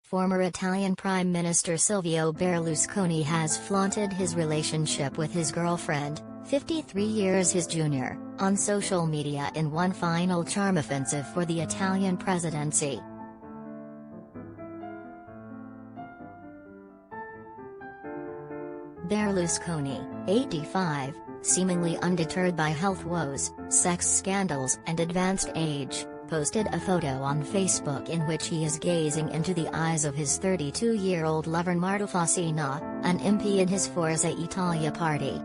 Former Italian Prime Minister Silvio Berlusconi has flaunted his relationship with his girlfriend, 53 years his junior, on social media in one final charm offensive for the Italian presidency. Berlusconi, 85, seemingly undeterred by health woes, sex scandals and advanced age, posted a photo on Facebook in which he is gazing into the eyes of his 32-year-old lover Marta Fascina, an MP in his Forza Italia party.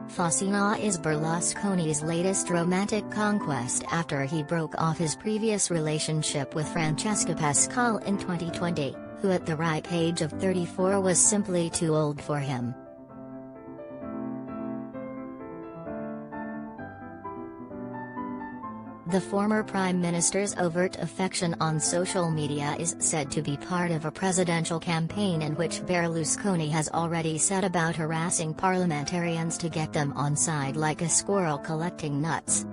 Fascina is Berlusconi's latest romantic conquest after he broke off his previous relationship with Francesca Pascal in 2020, who at the ripe age of 34 was simply too old for him. The former Prime Minister's overt affection on social media is said to be part of a presidential campaign in which Berlusconi has already set about harassing parliamentarians to get them on side like a squirrel collecting nuts.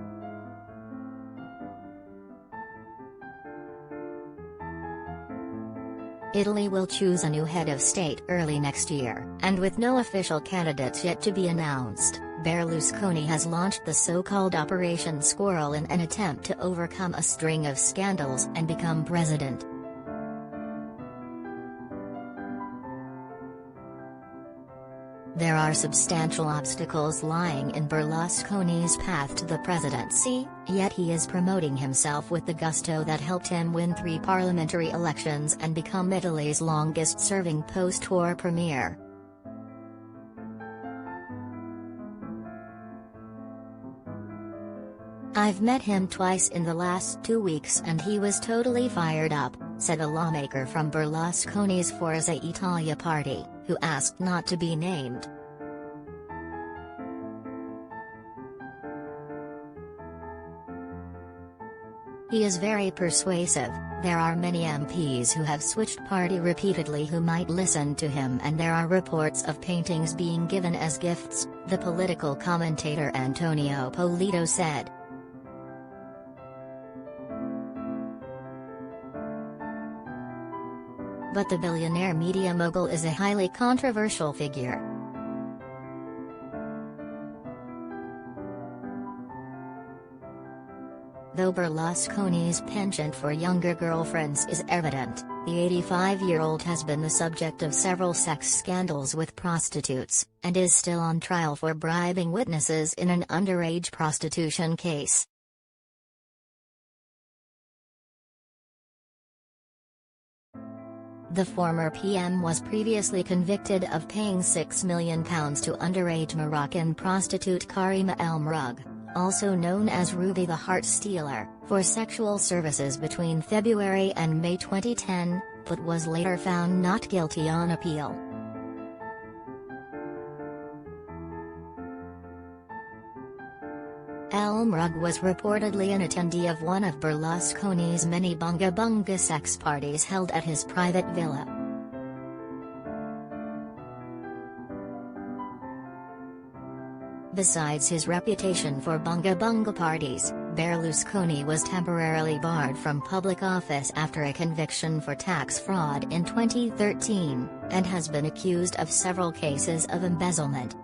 Italy will choose a new head of state early next year, and with no official candidates yet to be announced, Berlusconi has launched the so-called Operation Squirrel in an attempt to overcome a string of scandals and become president. There are substantial obstacles lying in Berlusconi's path to the presidency, yet he is promoting himself with the gusto that helped him win 3 parliamentary elections and become Italy's longest-serving post-war premier. "I've met him twice in the last 2 weeks and he was totally fired up," said a lawmaker from Berlusconi's Forza Italia party, who asked not to be named. "He is very persuasive. There are many MPs who have switched party repeatedly who might listen to him, and there are reports of paintings being given as gifts," the political commentator Antonio Polito said. But the billionaire media mogul is a highly controversial figure. Though Berlusconi's penchant for younger girlfriends is evident, the 85-year-old has been the subject of several sex scandals with prostitutes, and is still on trial for bribing witnesses in an underage prostitution case. The former PM was previously convicted of paying £6 million to underage Moroccan prostitute Karima El Mrug, also known as Ruby the Heart Stealer, for sexual services between February and May 2010, but was later found not guilty on appeal. El Mrug was reportedly an attendee of one of Berlusconi's many bunga bunga sex parties held at his private villa. Besides his reputation for bunga bunga parties, Berlusconi was temporarily barred from public office after a conviction for tax fraud in 2013, and has been accused of several cases of embezzlement.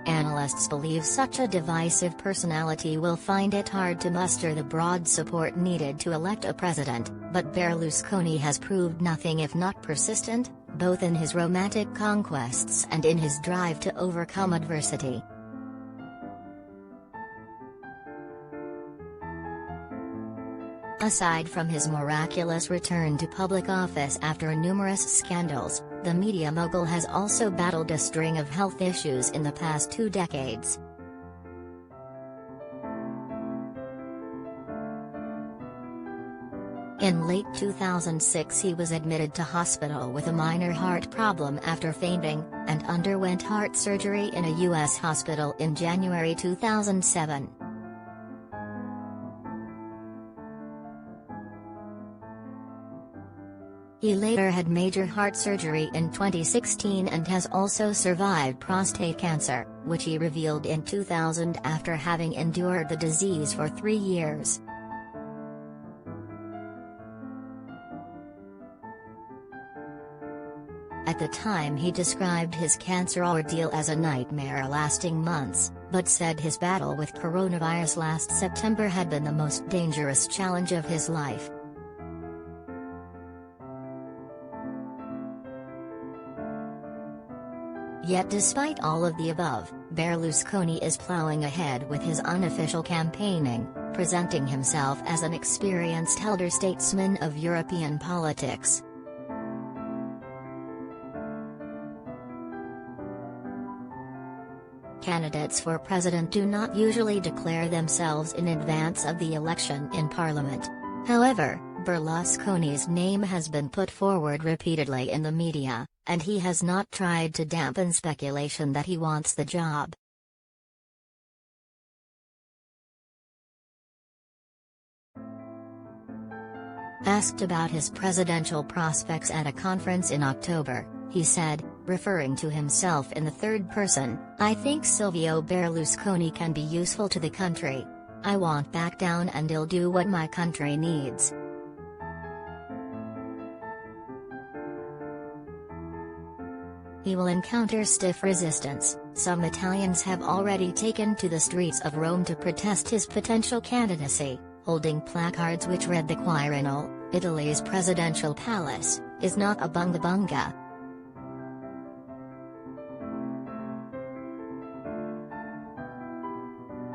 Analysts believe such a divisive personality will find it hard to muster the broad support needed to elect a president, but Berlusconi has proved nothing if not persistent, both in his romantic conquests and in his drive to overcome adversity. Aside from his miraculous return to public office after numerous scandals, the media mogul has also battled a string of health issues in the past 2 decades. In late 2006 he was admitted to hospital with a minor heart problem after fainting, and underwent heart surgery in a U.S. hospital in January 2007. He later had major heart surgery in 2016 and has also survived prostate cancer, which he revealed in 2000 after having endured the disease for 3 years. At the time he described his cancer ordeal as a nightmare lasting months, but said his battle with coronavirus last September had been the most dangerous challenge of his life. Yet despite all of the above, Berlusconi is plowing ahead with his unofficial campaigning, presenting himself as an experienced elder statesman of European politics. Candidates for president do not usually declare themselves in advance of the election in parliament. However, Berlusconi's name has been put forward repeatedly in the media, and he has not tried to dampen speculation that he wants the job. Asked about his presidential prospects at a conference in October, he said, referring to himself in the third person, "I think Silvio Berlusconi can be useful to the country. I won't back down and he'll do what my country needs." He will encounter stiff resistance. Some Italians have already taken to the streets of Rome to protest his potential candidacy, holding placards which read the Quirinal, "Italy's presidential palace is not a bunga-bunga."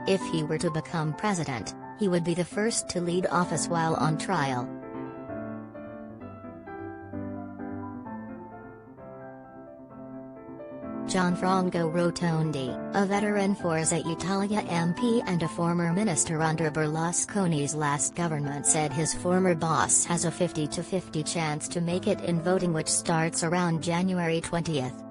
If he were to become president, he would be the first to lead office while on trial. Gianfranco Rotondi, a veteran Forza Italia MP and a former minister under Berlusconi's last government, said his former boss has a 50-50 chance to make it in voting, which starts around January 20th.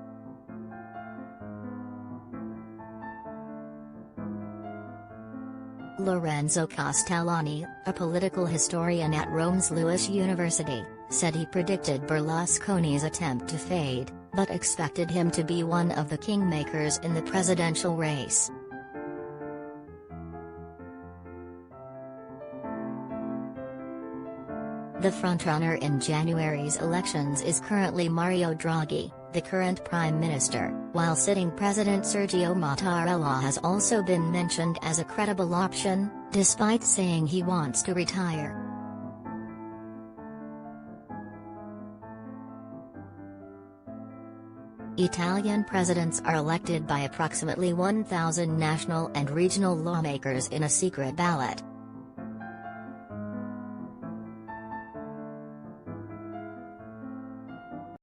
Lorenzo Castellani, a political historian at Rome's Lewis University, said he predicted Berlusconi's attempt to fade, but expected him to be one of the kingmakers in the presidential race. The frontrunner in January's elections is currently Mario Draghi, the current prime minister, while sitting President Sergio Mattarella has also been mentioned as a credible option, despite saying he wants to retire. Italian presidents are elected by approximately 1,000 national and regional lawmakers in a secret ballot.